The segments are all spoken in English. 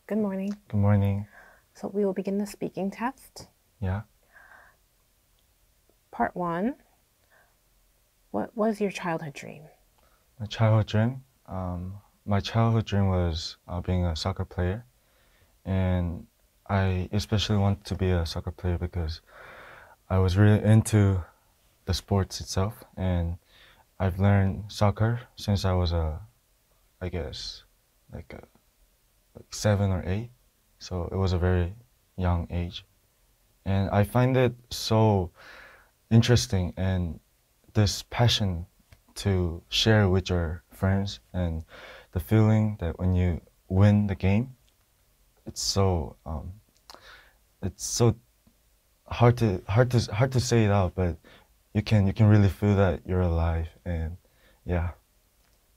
Good morning. Good morning. So we will begin the speaking test. Yeah. Part 1. What was your childhood dream? My childhood dream. My childhood dream was being a soccer player, and I especially wanted to be a soccer player because I was really into the sports itself, and I've learned soccer since I was I guess, like 7 or 8, so it was a very young age, and I find it so interesting and this passion to share with your friends and the feeling that when you win the game, it's so hard to say it out, but you can really feel that you're alive, and yeah,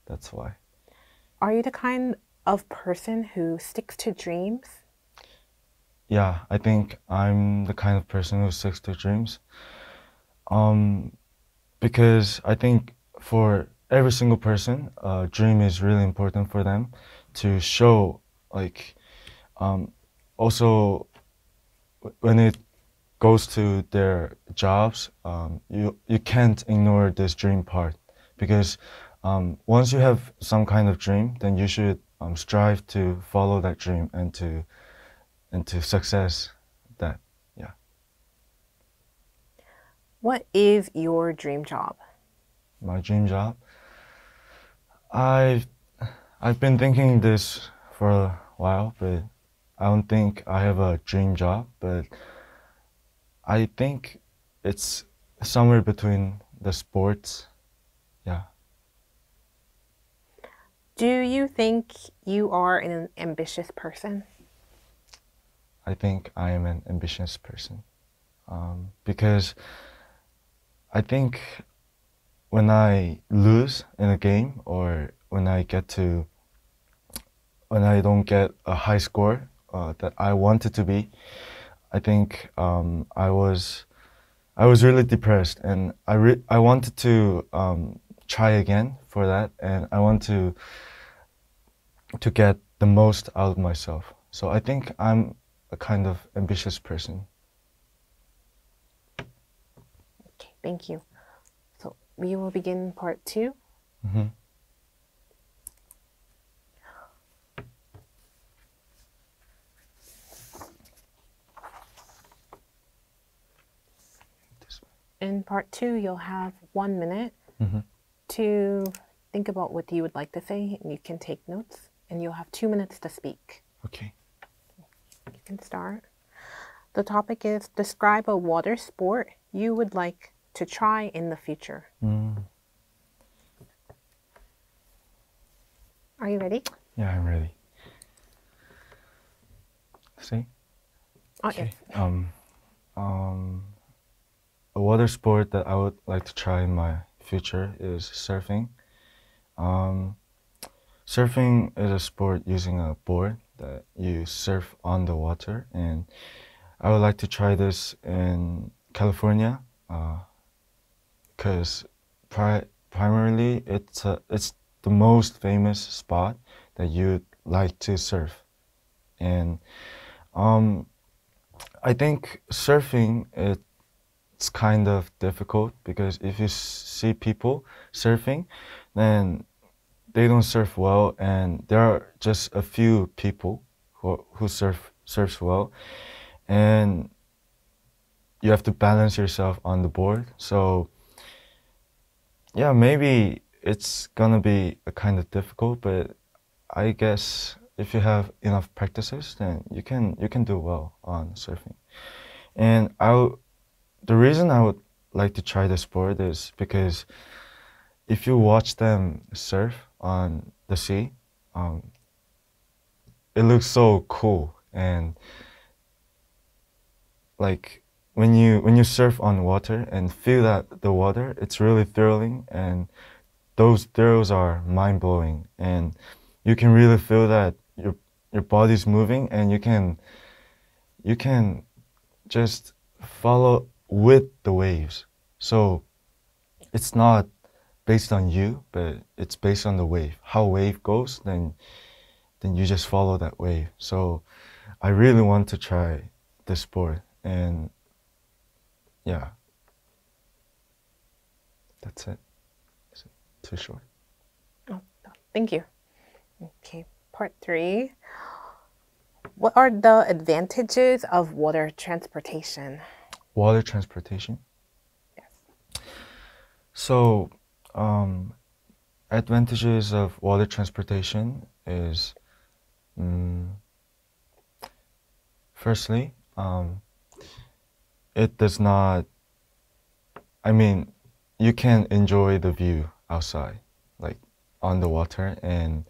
that's why. Are you the kind of person who sticks to dreams? Yeah, I think I'm the kind of person who sticks to dreams. Um, because I think for every single person, a dream is really important for them to show, like, also when it goes to their jobs, you can't ignore this dream part because once you have some kind of dream, then you should strive to follow that dream and to success that. Yeah. What is your dream job? My dream job. I've I've been thinking this for a while, but I don't think I have a dream job, but I think it's somewhere between the sports. Yeah, Do you think you are an ambitious person? I think I am an ambitious person. Because I think when I lose in a game or when I don't get a high score that I wanted to be, I think I was really depressed, and I wanted to try again for that, and I want to get the most out of myself. So I think I'm a kind of ambitious person. Okay, thank you. So we will begin part 2. Hmm. In part 2, you'll have 1 minute Hmm. to think about what you would like to say, and you can take notes, and you'll have 2 minutes to speak. Okay. You can start. The topic is describe a water sport you would like to try in the future. Mm. Are you ready? Yeah, I'm ready. See? Oh, Okay. yes. A water sport that I would like to try in my future is surfing. Um, Surfing is a sport using a board that you surf on the water, and I would like to try this in California, because primarily it's the most famous spot that you'd like to surf, and um, I think surfing it's kind of difficult because if you see people surfing, then they don't surf well, and there are just a few people who surfs well, and you have to balance yourself on the board. So yeah, maybe it's gonna be a kind of difficult, but I guess if you have enough practices, then you can do well on surfing. And the reason I would like to try the sport is because if you watch them surf on the sea, um, it looks so cool. And like when you surf on water and feel that the water, it's really thrilling, and those thrills are mind blowing. And you can really feel that your body's moving, and you can just follow with the waves. So it's not based on you, but it's based on the wave. How wave goes, then then you just follow that wave. So I really want to try this sport, and yeah, that's it. Is it too short? Oh, thank you. Okay, part 3. What are the advantages of water transportation? Water transportation. Yes. So, advantages of water transportation is, firstly, it does not, I mean, you can enjoy the view outside, like on the water, and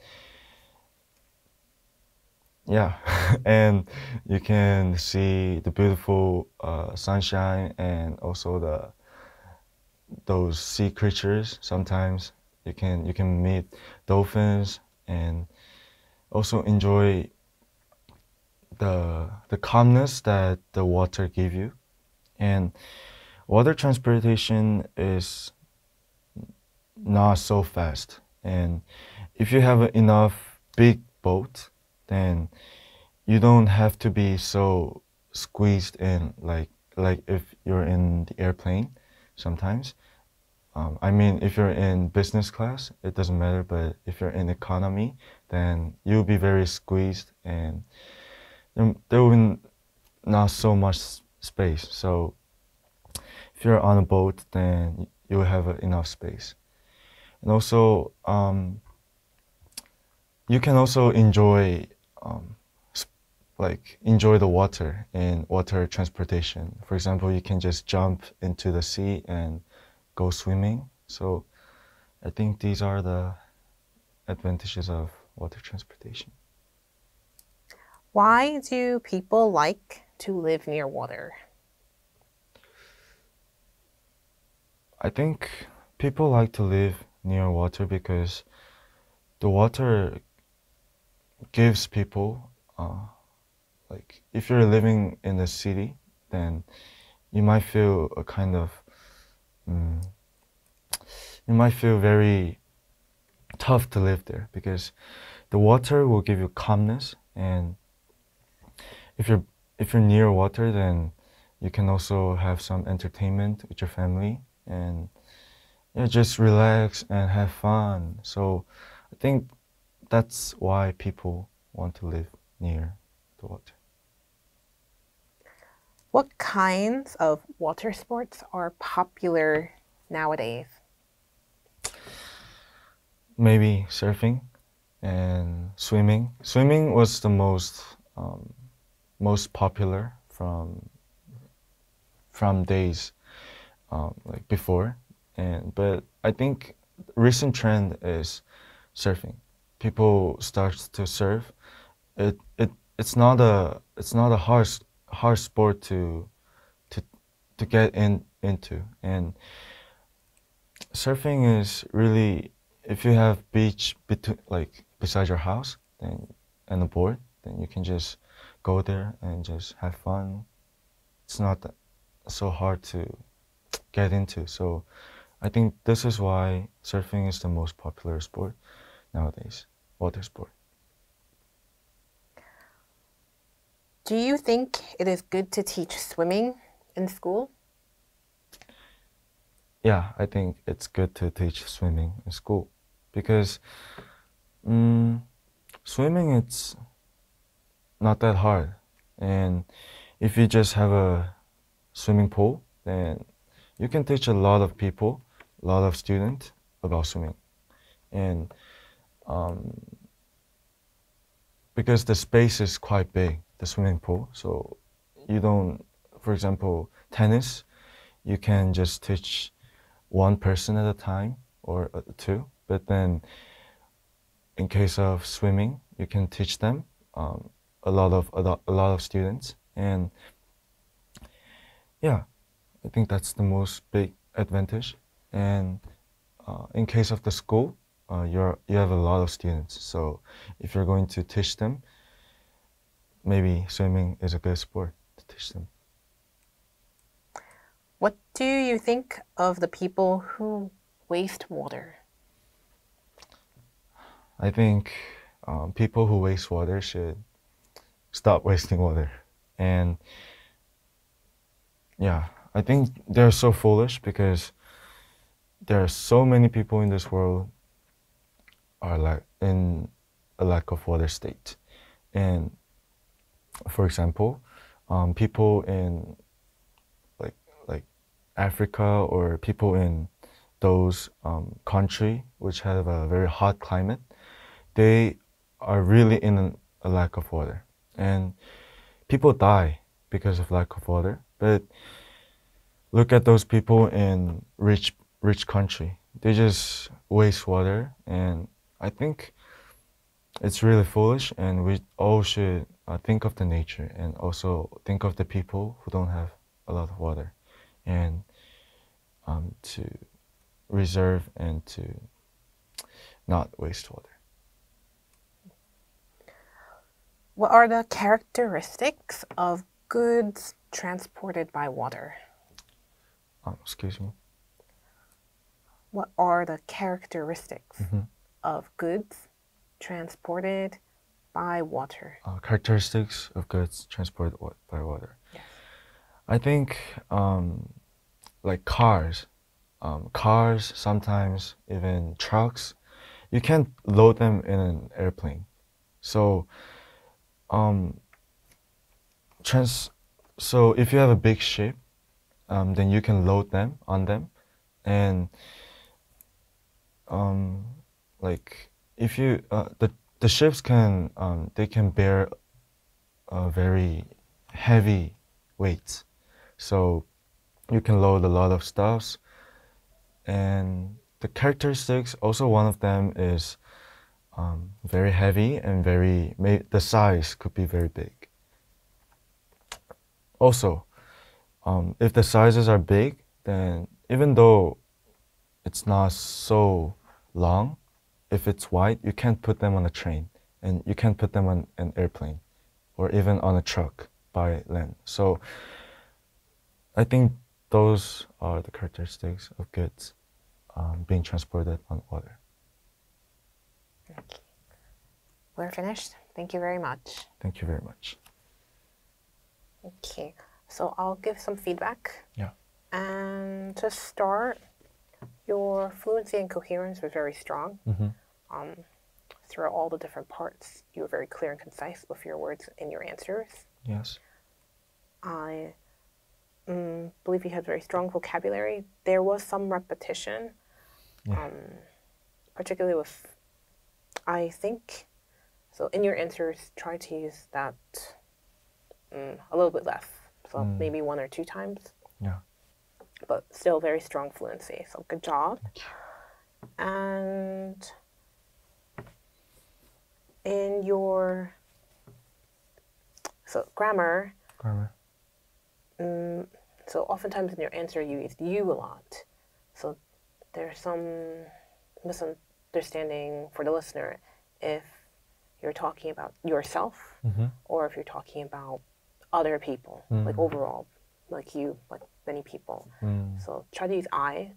yeah, and you can see the beautiful sunshine, and also those sea creatures. Sometimes you can meet dolphins, and also enjoy the calmness that the water give you. And water transportation is not so fast. And if you have enough big boat, then you don't have to be so squeezed in, like if you're in the airplane sometimes. I mean, if you're in business class, it doesn't matter, but if you're in economy, then you'll be very squeezed, and there will be not so much space. So if you're on a boat, then you will have enough space. And also, you can also enjoy, um, enjoy the water in water transportation. For example, you can just jump into the sea and go swimming. So I think these are the advantages of water transportation. Why do people like to live near water? I think people like to live near water because the water gives people, like if you're living in the city, then you might feel a kind of, mm, you might feel very tough to live there, because the water will give you calmness, and if you're near water, then you can also have some entertainment with your family, and yeah, just relax and have fun. So I think that's why people want to live near the water. What kinds of water sports are popular nowadays? Maybe surfing and swimming. Swimming was the most popular from days, like before, and but I think recent trend is surfing. People start to surf. It's not a hard sport to to get into, and surfing is really, if you have beach like beside your house, then and a board, then you can just go there and just have fun. It's not so hard to get into. So I think this is why surfing is the most popular sport nowadays, water sport. Do you think it is good to teach swimming in school? Yeah, I think it's good to teach swimming in school, because mm, swimming, it's not that hard. And if you just have a swimming pool, then you can teach a lot of people, a lot of students about swimming. And um, because the space is quite big, the swimming pool, so you don't, for example, tennis, you can just teach one person at a time, or two. But then in case of swimming, you can teach them, a lot of students. And yeah, I think that's the most big advantage. And in case of the school, you have a lot of students. So if you're going to teach them, maybe swimming is a good sport to teach them. What do you think of the people who waste water? I think people who waste water should stop wasting water. And yeah, I think they're so foolish because there are so many people in this world are like in a lack of water state. And for example, people in like Africa or people in those country which have a very hot climate, they are really in a lack of water, and people die because of lack of water. But look at those people in rich country; they just waste water, and I think it's really foolish. And we all should think of the nature and also think of the people who don't have a lot of water, and to reserve and to not waste water. What are the characteristics of goods transported by water? Excuse me. What are the characteristics of goods transported by water? Characteristics of goods transported by water. Yes. I think like cars, sometimes even trucks, you can't load them in an airplane. So so if you have a big ship, then you can load them on them, and like if you the ships can they can bear very heavy weights, so you can load a lot of stuffs. And the characteristics, also one of them is very heavy and the size could be very big. Also, if the sizes are big, then even though it's not so long, if it's wide, you can't put them on a train, and you can't put them on an airplane or even on a truck by land. So I think those are the characteristics of goods being transported on water. Okay. We're finished. Thank you very much. Thank you very much. Okay, so I'll give some feedback. Yeah. And to start, your fluency and coherence was very strong. Throughout all the different parts, you were very clear and concise with your words and your answers. Yes. I believe you had very strong vocabulary. There was some repetition, particularly with, I think, so in your answers, try to use that a little bit less. So maybe 1 or 2 times. Yeah. But still very strong fluency. So good job. And in your grammar. So oftentimes in your answer you used you a lot. So there's some misunderstanding for the listener if you're talking about yourself or if you're talking about other people, like overall, like you, like many people. So try to use I.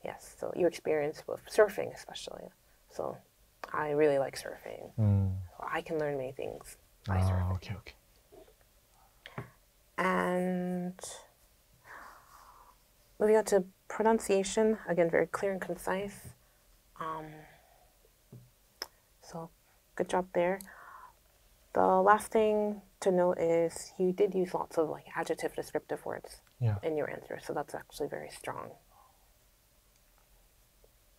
Yes, so your experience with surfing especially. So I really like surfing. So I can learn many things by surfing. Okay. And moving on to pronunciation, again, very clear and concise. So good job there. The last thing to note is you did use lots of like adjective descriptive words in your answer, so that's actually very strong.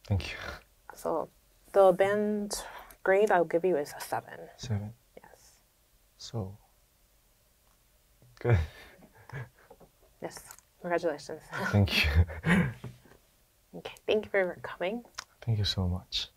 Thank you. So the band grade I'll give you is a 7. 7. Yes. So good. Yes. Congratulations. Thank you. Okay. Thank you for coming. Thank you so much.